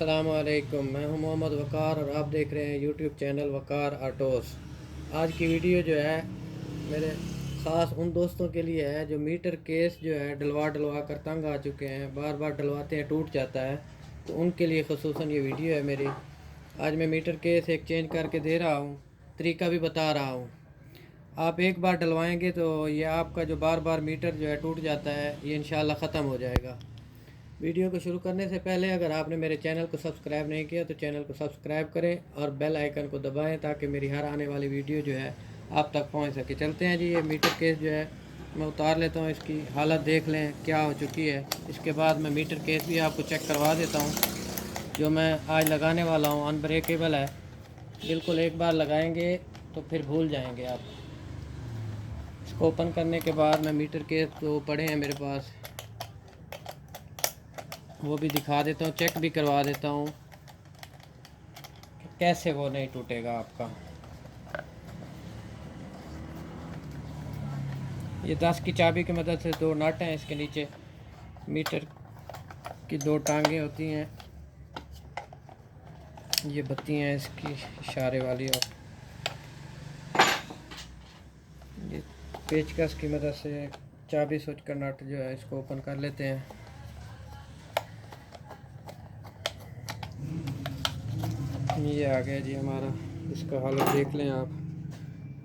अस्सलाम वालेकुम। मैं हूं मोहम्मद वकार और आप देख रहे हैं यूट्यूब चैनल वकार ऑटोज़। आज की वीडियो जो है मेरे ख़ास उन दोस्तों के लिए है जो मीटर केस जो है डलवा कर तंग आ चुके हैं, बार बार डलवाते हैं टूट जाता है, तो उनके लिए ख़ुसूसन ये वीडियो है मेरी। आज मैं मीटर केस एक चेंज करके दे रहा हूँ, तरीका भी बता रहा हूँ। आप एक बार डलवाएंगे तो ये आपका जो बार बार मीटर जो है टूट जाता है, ये इंशाल्लाह ख़त्म हो जाएगा। वीडियो को शुरू करने से पहले अगर आपने मेरे चैनल को सब्सक्राइब नहीं किया तो चैनल को सब्सक्राइब करें और बेल आइकन को दबाएं ताकि मेरी हर आने वाली वीडियो जो है आप तक पहुंच सके। चलते हैं जी, ये मीटर केस जो है मैं उतार लेता हूं, इसकी हालत देख लें क्या हो चुकी है। इसके बाद मैं मीटर केस भी आपको चेक करवा देता हूँ। जो मैं आज लगाने वाला हूँ अनब्रेकेबल है, बिल्कुल एक बार लगाएंगे तो फिर भूल जाएंगे आप। इसको ओपन करने के बाद मैं मीटर केस तो पड़े हैं मेरे पास, वो भी दिखा देता हूँ, चेक भी करवा देता हूँ कि कैसे वो नहीं टूटेगा आपका। ये 10 की चाबी की मदद से दो नट हैं, इसके नीचे मीटर की दो टांगें होती हैं, ये बत्ती हैं इसकी इशारे वाली, और ये पेचकस की मदद से चाबी स्विच का नट जो है इसको ओपन कर लेते हैं। ये आ गया जी हमारा, इसका हालत देख लें आप।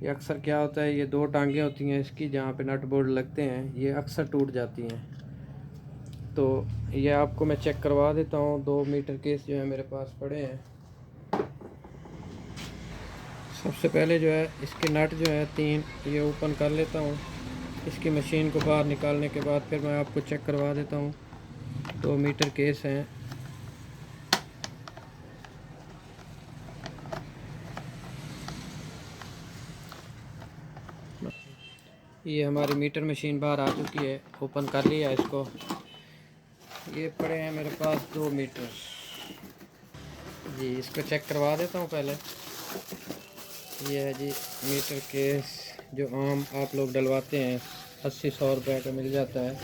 ये अक्सर क्या होता है, ये दो टांगें होती हैं इसकी जहाँ पे नट बोल्ट लगते हैं, ये अक्सर टूट जाती हैं। तो ये आपको मैं चेक करवा देता हूँ। 2 मीटर केस जो है मेरे पास पड़े हैं। सबसे पहले जो है इसके नट जो है 3 ये ओपन कर लेता हूँ। इसकी मशीन को बाहर निकालने के बाद फिर मैं आपको चेक करवा देता हूँ। 2 मीटर केस हैं। ये हमारी मीटर मशीन बाहर आ चुकी है, ओपन कर लिया इसको। ये पड़े हैं मेरे पास 2 मीटर जी, इसको चेक करवा देता हूँ पहले। ये है जी मीटर केस जो आम आप लोग डलवाते हैं, 80-100 रुपये का मिल जाता है।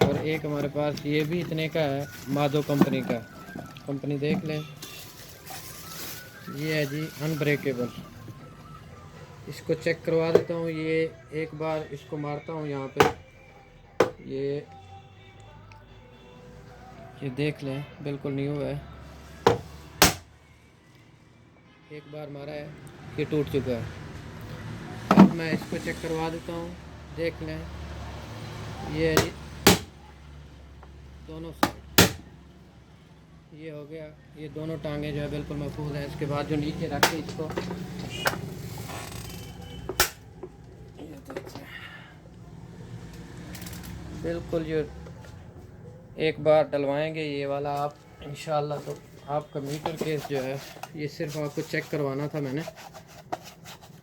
और एक हमारे पास ये भी इतने का है, माधो कंपनी का, कंपनी देख लें। ये है जी अनब्रेकेबल, इसको चेक करवा देता हूँ। ये एक बार इसको मारता हूँ यहाँ पे, ये देख लें बिल्कुल न्यू है। एक बार मारा है, ये टूट चुका है। अब मैं इसको चेक करवा देता हूँ, देख लें। ये है जी दोनों साइड, ये हो गया। ये दोनों टांगे जो है बिल्कुल महफूज है। इसके बाद जो नीचे रख के इसको बिल्कुल ये एक बार डलवाएंगे ये वाला आप इंशाल्लाह, तो आपका मीटर केस जो है, ये सिर्फ आपको चेक करवाना था मैंने।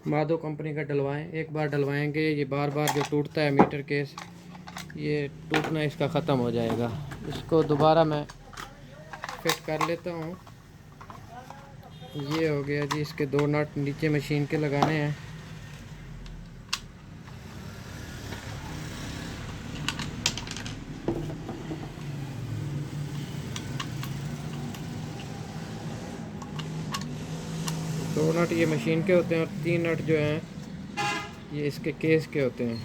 माधो कंपनी का डलवाएं, एक बार डलवाएंगे ये बार बार जो टूटता है मीटर केस, ये टूटना इसका ख़त्म हो जाएगा। इसको दोबारा मैं फिट कर लेता हूँ। ये हो गया जी, इसके 2 नट नीचे मशीन के लगाने हैं। दो नट ये मशीन के होते हैं और 3 नट जो हैं ये इसके केस के होते हैं।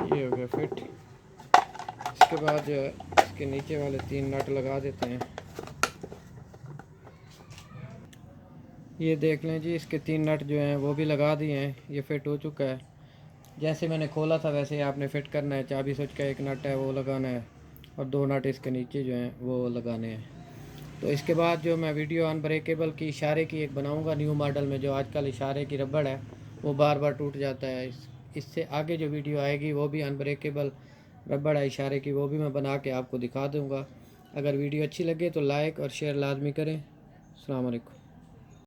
ये हो गया फिट। इसके बाद जो है इसके नीचे वाले 3 नट लगा देते हैं। ये देख लें जी, इसके 3 नट जो हैं वो भी लगा दिए हैं, ये फिट हो चुका है। जैसे मैंने खोला था वैसे ही आपने फिट करना है। चाबी स्विच का एक नट है वो लगाना है और 2 नट इसके नीचे जो हैं वो लगाने हैं। तो इसके बाद जो मैं वीडियो अनब्रेकेबल की इशारे की एक बनाऊंगा न्यू मॉडल में, जो आजकल इशारे की रबड़ है वो बार बार टूट जाता है। इससे आगे जो वीडियो आएगी वो भी अनब्रेकेबल रबड़ है इशारे की, वो भी मैं बना के आपको दिखा दूँगा। अगर वीडियो अच्छी लगे तो लाइक और शेयर लाजमी करें। अस्सलाम वालेकुम।